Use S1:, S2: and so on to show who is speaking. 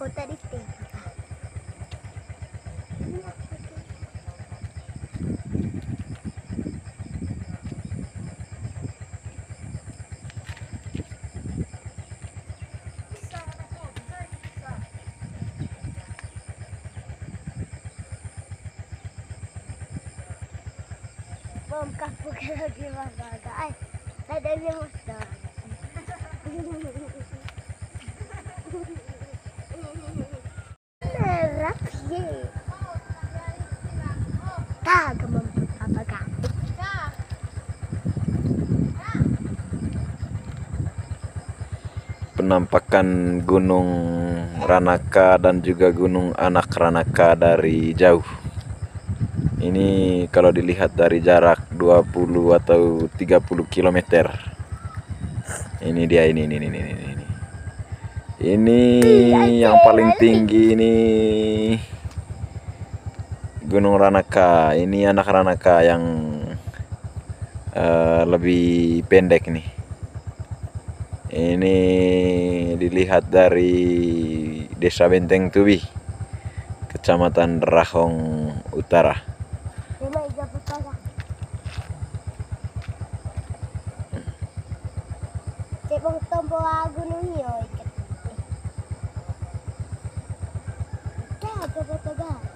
S1: kota di sini. Bom kapuk lagi baga. Ay, ada yang motor. Rapi. Tak mampu apa.
S2: Penampakan Gunung Ranaka dan juga Gunung Anak Ranaka dari jauh. Ini kalau dilihat dari jarak 20 atau 30 km. Ini dia ini. Ini yang paling tinggi ini Gunung Ranaka. Ini Anak Ranaka yang lebih pendek nih. Ini dilihat dari Desa Benteng Tubi, Kecamatan Rahong Utara.
S1: Cebong tombo gunung yo ikat. Dah, coba.